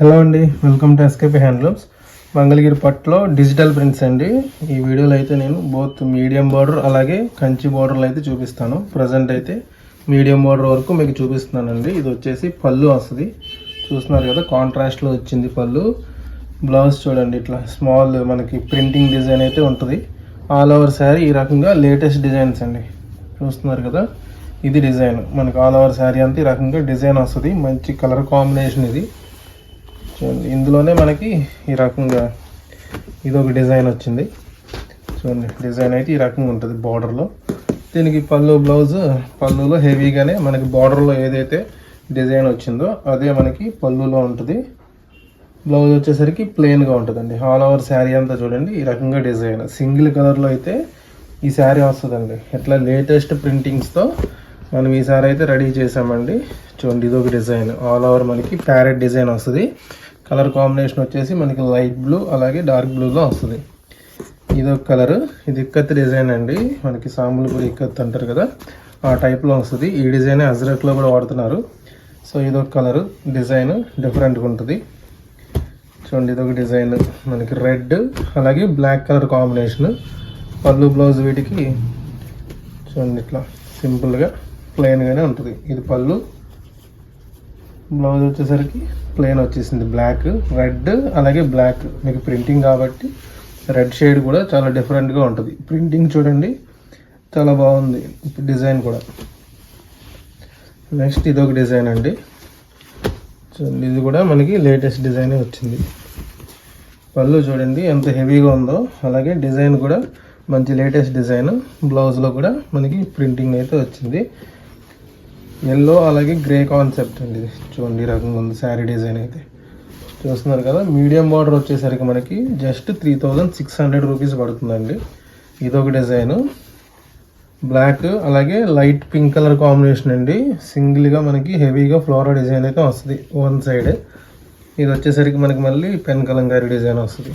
Hello అండి, welcome to SKP handlooms. Mangalagiri పట్టులో digital prints అండి. ఈ వీడియోలో అయితే నేను బోత్ మీడియం బార్డర్ అలాగే కంచి బార్డర్లు అయితే చూపిస్తాను. ప్రజెంట్ అయితే మీడియం బార్డర్ వరకు మీకు చూపిస్తున్నానండి. ఇది వచ్చేసి పళ్ళు వస్తుంది, చూస్తున్నారు కదా, కాంట్రాస్ట్లో వచ్చింది పళ్ళు. బ్లౌజ్ చూడండి, ఇట్లా స్మాల్ మనకి ప్రింటింగ్ డిజైన్ అయితే ఉంటుంది. ఆల్ ఓవర్ శారీ ఈ రకంగా లేటెస్ట్ డిజైన్స్ అండి, చూస్తున్నారు కదా. ఇది డిజైన్ మనకి ఆల్ ఓవర్ శారీ అంతా ఈ రకంగా డిజైన్ వస్తుంది. మంచి కలర్ కాంబినేషన్ ఇది. చూడండి, ఇందులోనే మనకి ఈ రకంగా ఇదొక డిజైన్ వచ్చింది. చూడండి, డిజైన్ అయితే ఈ రకంగా ఉంటుంది బార్డర్లో. దీనికి పళ్ళు, బ్లౌజ్ పళ్ళులో హెవీగానే మనకి బార్డర్లో ఏదైతే డిజైన్ వచ్చిందో అదే మనకి పళ్ళులో ఉంటుంది. బ్లౌజ్ వచ్చేసరికి ప్లెయిన్గా ఉంటుందండి. ఆల్ ఓవర్ శారీ అంతా చూడండి ఈ రకంగా డిజైన్. సింగిల్ కలర్లో అయితే ఈ శారీ వస్తుందండి. ఇట్లా లేటెస్ట్ ప్రింటింగ్స్తో మనం ఈ శారీ అయితే రెడీ చేసామండి. చూడండి, ఇదొక డిజైన్. ఆల్ ఓవర్ మనకి ప్యారెట్ డిజైన్ వస్తుంది. కలర్ కాంబినేషన్ వచ్చేసి మనకి లైట్ బ్లూ అలాగే డార్క్ బ్లూలో వస్తుంది. ఇదొక కలర్. ఇది ఇక్కత్ డిజైన్ అండి, మనకి సాంబులు కూడా ఇక్కత్ అంటారు కదా, ఆ టైప్లో వస్తుంది. ఈ డిజైన్ అజ్రక్లో కూడా వాడుతున్నారు. సో ఇదొక కలర్ డిజైన్ డిఫరెంట్గా ఉంటుంది. చూడండి, ఇదొక డిజైన్ మనకి రెడ్ అలాగే బ్లాక్ కలర్ కాంబినేషన్. పళ్ళు, బ్లౌజ్ వీటికి చూడండి ఇట్లా సింపుల్గా ప్లెయిన్గానే ఉంటుంది. ఇది పళ్ళు, బ్లౌజ్ వచ్చేసరికి ప్లెయిన్ వచ్చేసింది. బ్లాక్, రెడ్ అలాగే బ్లాక్ మీకు ప్రింటింగ్ కాబట్టి రెడ్ షేడ్ కూడా చాలా డిఫరెంట్గా ఉంటుంది. ప్రింటింగ్ చూడండి చాలా బాగుంది, డిజైన్ కూడా. నెక్స్ట్ ఇదొక డిజైన్ అండి. చూడండి, ఇది కూడా మనకి లేటెస్ట్ డిజైన్ వచ్చింది. పళ్ళు చూడండి ఎంత హెవీగా ఉందో, అలాగే డిజైన్ కూడా మంచి లేటెస్ట్ డిజైన్. బ్లౌజ్లో కూడా మనకి ప్రింటింగ్ అయితే వచ్చింది. ఎల్లో అలాగే గ్రే కాన్సెప్ట్ అండి. చూడండి, ఈ రకంగా ఉంది శారీ డిజైన్ అయితే, చూస్తున్నారు కదా. మీడియం బార్డర్ వచ్చేసరికి మనకి జస్ట్ 3600 రూపీస్ పడుతుందండి. ఇదొక డిజైన్. బ్లాక్ అలాగే లైట్ పింక్ కలర్ కాంబినేషన్ అండి. సింగిల్గా మనకి హెవీగా ఫ్లోరల్ డిజైన్ అయితే వస్తుంది వన్ సైడ్. ఇది వచ్చేసరికి మనకి మళ్ళీ పెన్ కలంకారీ డిజైన్ వస్తుంది.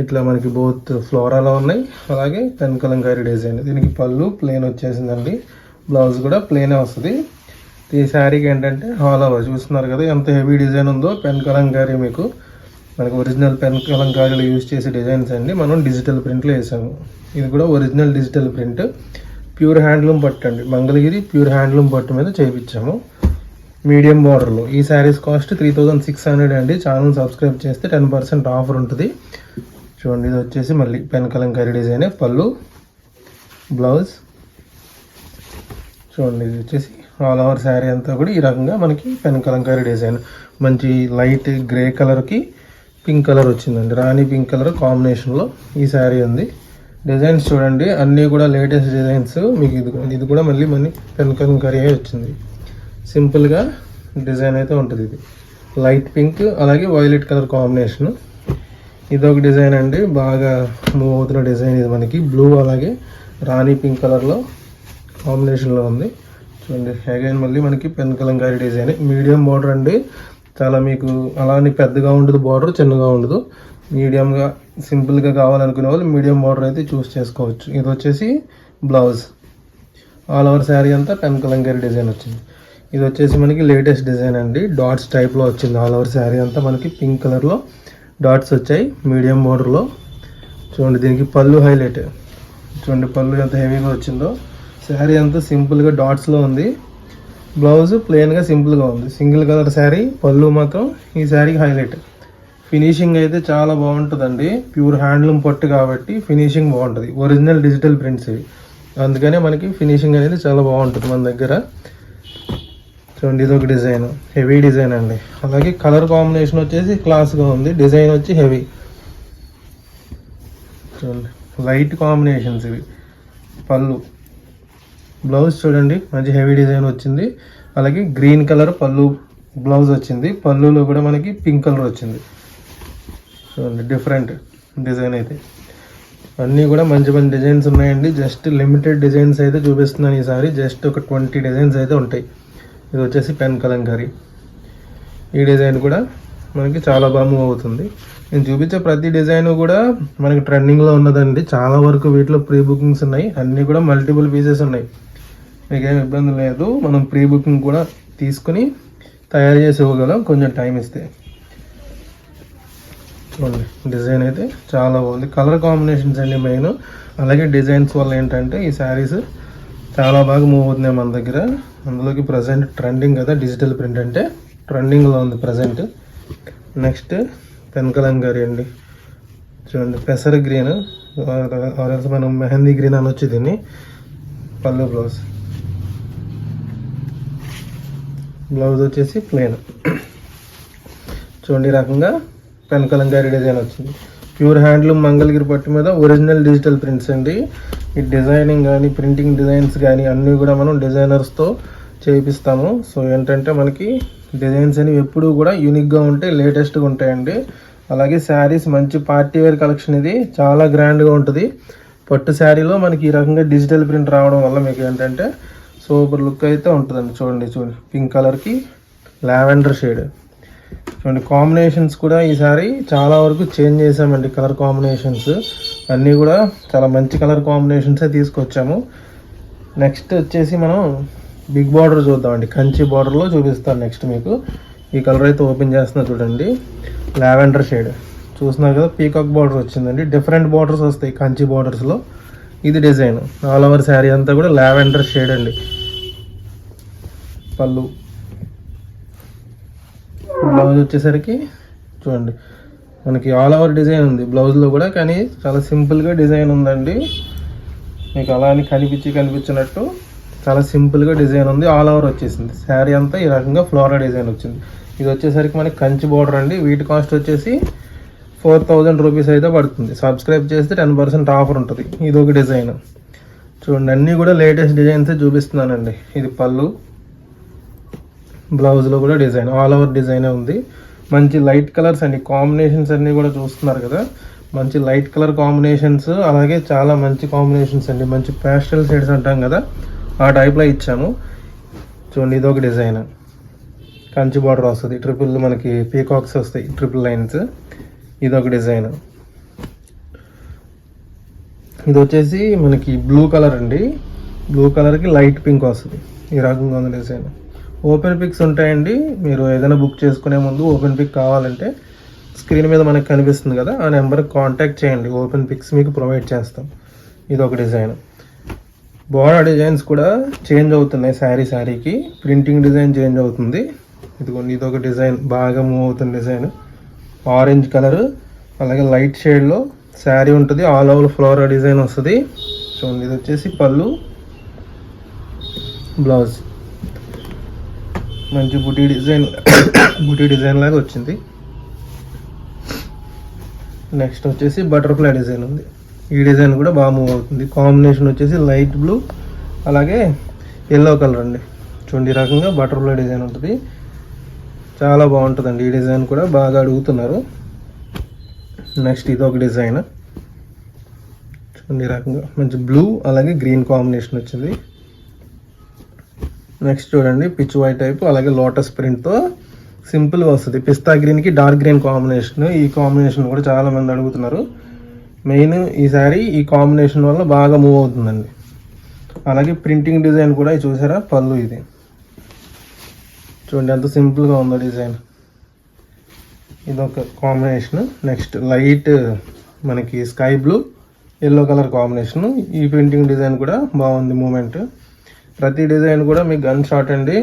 ఇట్లా మనకి బోత్ ఫ్లోరాలో ఉన్నాయి, అలాగే పెన్ కలంకారీ డిజైన్. దీనికి పళ్ళు ప్లెయిన్ వచ్చేసిందండి, బ్లౌజ్ కూడా ప్లెయినే వస్తుంది. ఈ శారీకి ఏంటంటే ఆల్ ఓవర్ చూస్తున్నారు కదా ఎంత హెవీ డిజైన్ ఉందో. పెన్ కలంకారీ మీకు మనకి ఒరిజినల్ పెన్ కలంకారీలో యూజ్ చేసే డిజైన్స్ అండి. మనం డిజిటల్ ప్రింట్లో వేసాము. ఇది కూడా original digital print, pure handloom పట్టు అండి. మంగళగిరి ప్యూర్ హ్యాండ్లూమ్ పట్టు మీద చేయించాము మీడియం బార్డర్లో. ఈ శారీస్ కాస్ట్ 3600 అండి. ఛానల్ సబ్స్క్రైబ్ చేస్తే 10% ఆఫర్ ఉంటుంది. చూడండి, ఇది వచ్చేసి మళ్ళీ పెన్ కలంకారీ డిజైనే. పళ్ళు, బ్లౌజ్ చూడండి. ఇది వచ్చేసి ఆల్ ఓవర్ శారీ అంతా కూడా ఈ రకంగా మనకి పెన్ కలంకారీ డిజైన్. మంచి లైట్ గ్రే కలర్కి పింక్ కలర్ వచ్చిందండి. రాణి పింక్ కలర్ కాంబినేషన్లో ఈ శారీ ఉంది. డిజైన్స్ చూడండి అన్నీ కూడా లేటెస్ట్ డిజైన్స్. మీకు ఇది కూడా మళ్ళీ పెన్ కలంకారీ వచ్చింది. సింపుల్గా డిజైన్ అయితే ఉంటుంది. ఇది లైట్ పింక్ అలాగే వైలెట్ కలర్ కాంబినేషన్. ఇదొక డిజైన్ అండి, బాగా మూవ్ అవుతున్న డిజైన్. ఇది మనకి బ్లూ అలాగే రాణి పింక్ కలర్లో కాంబినేషన్లో ఉంది. చూడండి, అగైన్ మళ్ళీ మనకి pen Kalamkari design. Medium border అండి, చాలా మీకు అలానే పెద్దగా ఉండదు, బార్డర్ చిన్నగా ఉండదు, మీడియంగా సింపుల్గా కావాలనుకునే వాళ్ళు మీడియం బార్డర్ అయితే చూస్ చేసుకోవచ్చు. ఇది వచ్చేసి బ్లౌజ్. ఆల్ ఓవర్ శారీ అంతా పెన్ కలంకారీ డిజైన్ వచ్చింది. ఇది వచ్చేసి మనకి లేటెస్ట్ డిజైన్ అండి, డాట్స్ టైప్లో వచ్చింది. ఆల్ ఓవర్ శారీ అంతా మనకి పింక్ కలర్లో డాట్స్ వచ్చాయి మీడియం బార్డర్లో. చూడండి, దీనికి పళ్ళు హైలైట్. చూడండి, పళ్ళు ఎంత హెవీగా వచ్చిందో. శారీ అంతా సింపుల్గా డాట్స్లో ఉంది. బ్లౌజ్ ప్లెయిన్గా సింపుల్గా ఉంది. సింగిల్ కలర్ శారీ, పళ్ళు మాత్రం ఈ శారీకి హైలైట్. ఫినిషింగ్ అయితే చాలా బాగుంటుందండి. ప్యూర్ హ్యాండ్లూమ్ పట్టు కాబట్టి ఫినిషింగ్ బాగుంటుంది. ఒరిజినల్ డిజిటల్ ప్రింట్స్ ఇవి, అందుకనే మనకి ఫినిషింగ్ అనేది చాలా బాగుంటుంది మన దగ్గర. చూడండి, ఇది ఒక డిజైన్, హెవీ డిజైన్ అండి. అలాగే కలర్ కాంబినేషన్ వచ్చేసి క్లాస్గా ఉంది, డిజైన్ వచ్చి హెవీ. చూడండి, లైట్ కాంబినేషన్స్ ఇవి. పళ్ళు, బ్లౌజ్ చూడండి మంచి హెవీ డిజైన్ వచ్చింది. అలాగే గ్రీన్ కలర్ పళ్ళు బ్లౌజ్ వచ్చింది. పళ్ళులో కూడా మనకి పింక్ కలర్ వచ్చింది. చూడండి, డిఫరెంట్ డిజైన్ అయితే. అన్నీ కూడా మంచి మంచి డిజైన్స్ ఉన్నాయండి. జస్ట్ లిమిటెడ్ డిజైన్స్ అయితే చూపిస్తున్నాను ఈసారి. జస్ట్ ఒక 20 డిజైన్స్ అయితే ఉంటాయి. ఇది వచ్చేసి పెన్ కలంకారీ. ఈ డిజైన్ కూడా మనకి చాలా బాగా మూవ్ అవుతుంది. నేను చూపించే ప్రతి డిజైన్ కూడా మనకి ట్రెండింగ్లో ఉన్నదండి. చాలా వరకు వీటిలో ప్రీ బుకింగ్స్ ఉన్నాయి. అన్నీ కూడా మల్టిపుల్ పీసెస్ ఉన్నాయి, మీకేం ఇబ్బంది లేదు. మనం ప్రీ బుకింగ్ కూడా తీసుకుని తయారు చేసి ఇవ్వగలం కొంచెం టైం ఇస్తే. చూడండి డిజైన్ అయితే చాలా బాగుంది. కలర్ కాంబినేషన్స్ అండి మెయిన్, అలాగే డిజైన్స్ వల్ల ఏంటంటే ఈ శారీస్ చాలా బాగా మూవ్ అవుతున్నాయి మన దగ్గర. అందులోకి ప్రజెంట్ ట్రెండింగ్ కదా డిజిటల్ ప్రింట్ అంటే, ట్రెండింగ్లో ఉంది ప్రజెంట్. నెక్స్ట్ పెన్కలంగారి అండి, చూడండి పెసర గ్రీన్, మనం మెహందీ గ్రీన్ అనొచ్చు దీన్ని. పళ్ళు బ్లౌజ్ వచ్చేసి ప్లెయిన్. చూడండి ఈ రకంగా పెన్కలంగారి డిజైన్ వచ్చింది. ప్యూర్ హ్యాండ్లూమ్ మంగళగిరి పట్టు మీద ఒరిజినల్ డిజిటల్ ప్రింట్స్ అండి. ఈ డిజైనింగ్ కానీ ప్రింటింగ్ డిజైన్స్ కానీ అన్నీ కూడా మనం డిజైనర్స్తో చేయిస్తాము. సో ఏంటంటే మనకి డిజైన్స్ అనేవి ఎప్పుడూ కూడా యూనిక్గా ఉంటాయి, లేటెస్ట్గా ఉంటాయండి. అలాగే శారీస్ మంచి పార్టీ వేర్ కలెక్షన్, ఇది చాలా గ్రాండ్గా ఉంటుంది. పట్టు శారీలో మనకి ఈ రకంగా డిజిటల్ ప్రింట్ రావడం వల్ల మీకు ఏంటంటే సూపర్ లుక్ అయితే ఉంటుందండి. చూడండి పింక్ కలర్కి లావెండర్ షేడ్. చూడండి కాంబినేషన్స్ కూడా ఈసారి చాలా వరకు చేంజ్ చేసామండి. కలర్ కాంబినేషన్స్ అన్నీ కూడా చాలా మంచి కలర్ కాంబినేషన్సే తీసుకొచ్చాము. నెక్స్ట్ వచ్చేసి మనం బిగ్ బార్డర్ చూద్దామండి. కంచి బార్డర్లో చూపిస్తాను నెక్స్ట్ మీకు. ఈ కలర్ అయితే ఓపెన్ చేస్తున్నా చూడండి, లావెండర్ షేడ్. చూస్తున్నారు కదా పీకాక్ బార్డర్ వచ్చిందండి. డిఫరెంట్ బార్డర్స్ వస్తాయి కంచి బార్డర్స్లో. ఇది డిజైన్ ఆల్ ఓవర్ శారీ అంతా కూడా లావెండర్ షేడ్ అండి. పళ్ళు బ్లౌజ్ వచ్చేసరికి చూడండి మనకి ఆల్ ఓవర్ డిజైన్ ఉంది బ్లౌజ్లో కూడా, కానీ చాలా సింపుల్గా డిజైన్ ఉందండి. మీకు అలా అని కనిపించినట్టు చాలా సింపుల్గా డిజైన్ ఉంది. ఆల్ ఓవర్ వచ్చేసింది శారీ అంతా ఈ రకంగా ఫ్లోరా డిజైన్ వచ్చింది. ఇది వచ్చేసరికి మనకి కంచి బార్డర్ అండి. వీటి కాస్ట్ వచ్చేసి 4000 రూపీస్ అయితే పడుతుంది. సబ్స్క్రైబ్ చేస్తే 10% ఆఫర్ ఉంటుంది. ఇది ఒక డిజైన్. చూడండి అన్నీ కూడా లేటెస్ట్ డిజైన్సే చూపిస్తున్నానండి. ఇది పళ్ళు, బ్లౌజ్లో కూడా డిజైన్ ఆల్ ఓవర్ డిజైనే ఉంది. మంచి లైట్ కలర్స్ అండి, కాంబినేషన్స్ అన్నీ కూడా చూస్తున్నారు కదా, మంచి లైట్ కలర్ కాంబినేషన్స్, అలాగే చాలా మంచి కాంబినేషన్స్ అండి. మంచి ప్యాస్టల్ షేడ్స్ అంటాం కదా, ఆ టైప్లో ఇచ్చాము. చూడండి ఇది ఒక డిజైన్, కంచి బార్డర్ వస్తుంది, ట్రిపుల్ మనకి పీకాక్స్ వస్తాయి, ట్రిపుల్ లైన్స్. ఇది ఒక డిజైన్. ఇది వచ్చేసి మనకి బ్లూ కలర్ అండి. బ్లూ కలర్కి లైట్ పింక్ వస్తుంది. ఈ రకంగా ఉంది డిజైన్. ఓపెన్ పిక్స్ ఉంటాయండి. మీరు ఏదైనా బుక్ చేసుకునే ముందు ఓపెన్ పిక్ కావాలంటే స్క్రీన్ మీద మనకు కనిపిస్తుంది కదా, ఆ నెంబర్కి కాంటాక్ట్ చేయండి. ఓపెన్ పిక్స్ మీకు ప్రొవైడ్ చేస్తాం. ఇది ఒక డిజైన్. బోర్డర్ డిజైన్స్ కూడా చేంజ్ అవుతున్నాయి శారీకి. ప్రింటింగ్ డిజైన్ చేంజ్ అవుతుంది. ఇదిగోండి ఇది ఒక డిజైన్, బాగా మూవ్ అవుతున్న డిజైన్. ఆరెంజ్ కలర్ అలాగే లైట్ షేడ్లో శారీ ఉంటుంది. ఆల్ ఓవర్ ఫ్లోరా డిజైన్ వస్తుంది. చూడండి ఇది వచ్చేసి పళ్ళు, బ్లౌజ్ మంచి బుటీ డిజైన్ లాగా వచ్చింది. నెక్స్ట్ వచ్చేసి బటర్ఫ్లై డిజైన్ ఉంది. ఈ డిజైన్ కూడా బాగా మూవ్ అవుతుంది. కాంబినేషన్ వచ్చేసి లైట్ బ్లూ అలాగే ఎల్లో కలర్ అండి. చూడండి ఈ రకంగా బటర్ఫ్లై డిజైన్ ఉంటుంది. చాలా బాగుంటుందండి. ఈ డిజైన్ కూడా బాగా అడుగుతున్నారు. నెక్స్ట్ ఇది ఒక డిజైన్. చూడండి ఈ రకంగా మంచి బ్లూ అలాగే గ్రీన్ కాంబినేషన్ వచ్చింది. నెక్స్ట్ చూడండి పిచ్ వైట్ టైప్ అలాగే లోటస్ ప్రింట్తో సింపుల్గా వస్తుంది. పిస్తా గ్రీన్కి డార్క్ గ్రీన్ కాంబినేషన్. ఈ కాంబినేషన్ కూడా చాలా మంది అడుగుతున్నారు. మెయిన్ ఈసారి ఈ కాంబినేషన్ వల్ల బాగా మూవ్ అవుతుందండి. అలాగే ప్రింటింగ్ డిజైన్ కూడా చూసారా, పళ్ళు ఇది చూడండి ఎంత సింపుల్గా ఉందో డిజైన్. ఇదొక కాంబినేషన్. నెక్స్ట్ లైట్ మనకి sky blue yellow colour combination. ఈ ప్రింటింగ్ డిజైన్ కూడా బాగుంది మూమెంట్. ప్రతి డిజైన్ కూడా మీకు గన్ షాట్ అండి.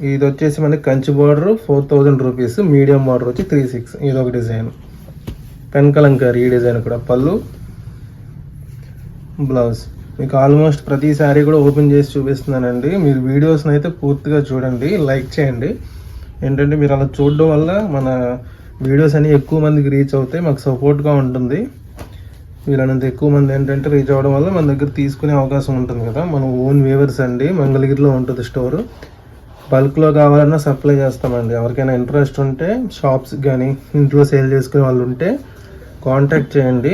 ఇది వచ్చేసి మనకి Kanchi border 4000 rupees, medium border వచ్చి 3600. ఇది ఒక డిజైన్ పెన్ కలంకారీ. ఈ డిజైన్ కూడా పళ్ళు, బ్లౌజ్. మీకు ఆల్మోస్ట్ ప్రతి శారీ కూడా ఓపెన్ చేసి చూపిస్తున్నానండి. మీరు వీడియోస్ని అయితే పూర్తిగా చూడండి, లైక్ చేయండి. ఏంటంటే మీరు అలా చూడడం వల్ల మన వీడియోస్ అన్ని ఎక్కువ మందికి రీచ్ అవుతాయి, మాకు సపోర్ట్గా ఉంటుంది. వీళ్ళనంత ఎక్కువ మంది ఏంటంటే రీచ్ అవ్వడం వల్ల మన దగ్గర తీసుకునే అవకాశం ఉంటుంది కదా. మనం ఓన్ వేవర్స్ అండి, మంగళగిరిలో ఉంటుంది స్టోరు. బల్క్లో కావాలన్నా సప్లై చేస్తామండి. ఎవరికైనా ఇంట్రెస్ట్ ఉంటే షాప్స్ కానీ ఇంట్లో సేల్ చేసుకునే వాళ్ళు ఉంటే కాంటాక్ట్ చేయండి.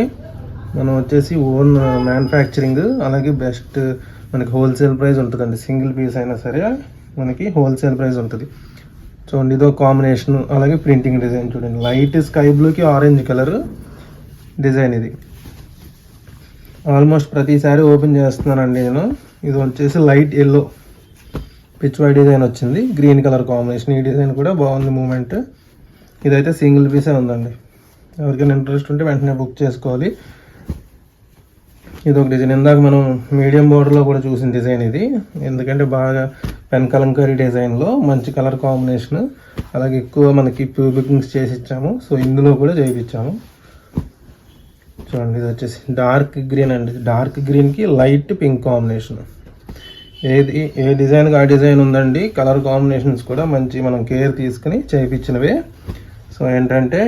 మనం వచ్చేసి ఓన్ మ్యానుఫ్యాక్చరింగ్, అలాగే బెస్ట్ మనకి హోల్సేల్ ప్రైస్ ఉంటుందండి. సింగిల్ పీస్ అయినా సరే మనకి హోల్సేల్ ప్రైస్ ఉంటుంది. చూడండి ఇదో కాంబినేషన్. అలాగే ప్రింటింగ్ డిజైన్ చూడండి, లైట్ స్కై బ్లూకి ఆరెంజ్ కలర్ డిజైన్. ఇది ఆల్మోస్ట్ ప్రతిసారి ఓపెన్ చేస్తున్నానండి నేను. ఇది వచ్చేసి light yellow pitch white design వచ్చింది, గ్రీన్ కలర్ కాంబినేషన్. ఈ డిజైన్ కూడా బాగుంది మూమెంట్. ఇదైతే సింగిల్ పీసే ఉందండి. ఎవరికైనా ఇంట్రెస్ట్ ఉంటే వెంటనే బుక్ చేసుకోవాలి. ఇది ఒక డిజైన్, ఇందాక మనం మీడియం బోర్డర్లో కూడా చూసిన డిజైన్ ఇది. ఎందుకంటే బాగా పెన్ కలంకారీ డిజైన్లో మంచి కలర్ కాంబినేషన్, అలాగే ఎక్కువ మనకి బుకింగ్స్ చేసి ఇచ్చాము. సో ఇందులో కూడా చేయించాము. చూడండి, ఇది వచ్చేసి డార్క్ గ్రీన్ అండి. డార్క్ గ్రీన్కి లైట్ పింక్ కాంబినేషన్. ఏ డిజైన్కి ఆ డిజైన్ ఉందండి. కలర్ కాంబినేషన్స్ కూడా మంచి మనం కేర్ తీసుకుని చేయించినవే. సో ఏంటంటే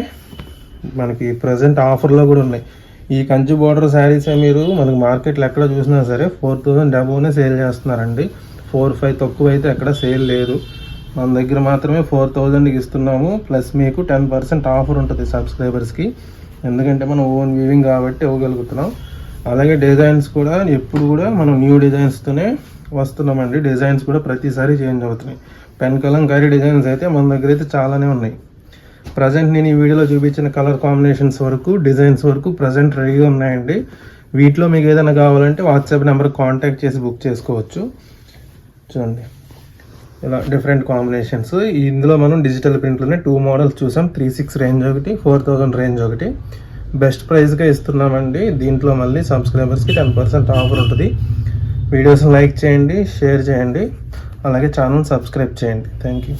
మనకి ప్రజెంట్ ఆఫర్లో కూడా ఉన్నాయి. ఈ కంచి బోర్డర్ శారీస్ మీరు మనకి మార్కెట్లో ఎక్కడ చూసినా సరే 4000 అబోవ్నే సేల్ చేస్తున్నారండి. 4-5 తక్కువ అయితే ఎక్కడ సేల్ లేదు. మన దగ్గర మాత్రమే 4000కి ఇస్తున్నాము. ప్లస్ మీకు 10% ఆఫర్ ఉంటుంది సబ్స్క్రైబర్స్కి. ఎందుకంటే మనం ఓన్ వీవింగ్ కాబట్టి ఇవ్వగలుగుతున్నాం. అలాగే డిజైన్స్ కూడా ఎప్పుడు కూడా మనం న్యూ డిజైన్స్తోనే వస్తున్నామండి. డిజైన్స్ కూడా ప్రతిసారి చేంజ్ అవుతున్నాయి. పెన్ కలంకారీ డిజైన్స్ అయితే మన దగ్గర అయితే చాలానే ఉన్నాయి. ప్రజెంట్ నేను ఈ వీడియోలో చూపించిన కలర్ కాంబినేషన్స్ వరకు, డిజైన్స్ వరకు ప్రజెంట్ రెడీగా ఉన్నాయండి. వీటిలో మీకు ఏదైనా కావాలంటే వాట్సాప్ నెంబర్కి కాంటాక్ట్ చేసి బుక్ చేసుకోవచ్చు. చూడండి, ఇలా డిఫరెంట్ కాంబినేషన్స్. ఇందులో మనం డిజిటల్ ప్రింట్లోనే 2 మోడల్స్ చూసాం. 3,600 రేంజ్ ఒకటి, 4,000 రేంజ్ ఒకటి. బెస్ట్ ప్రైస్గా ఇస్తున్నామండి. దీంట్లో మళ్ళీ సబ్స్క్రైబర్స్కి 10% ఆఫర్ ఉంటుంది. వీడియోస్ని లైక్ చేయండి, షేర్ చేయండి, అలాగే ఛానల్ సబ్స్క్రైబ్ చేయండి. Thank you.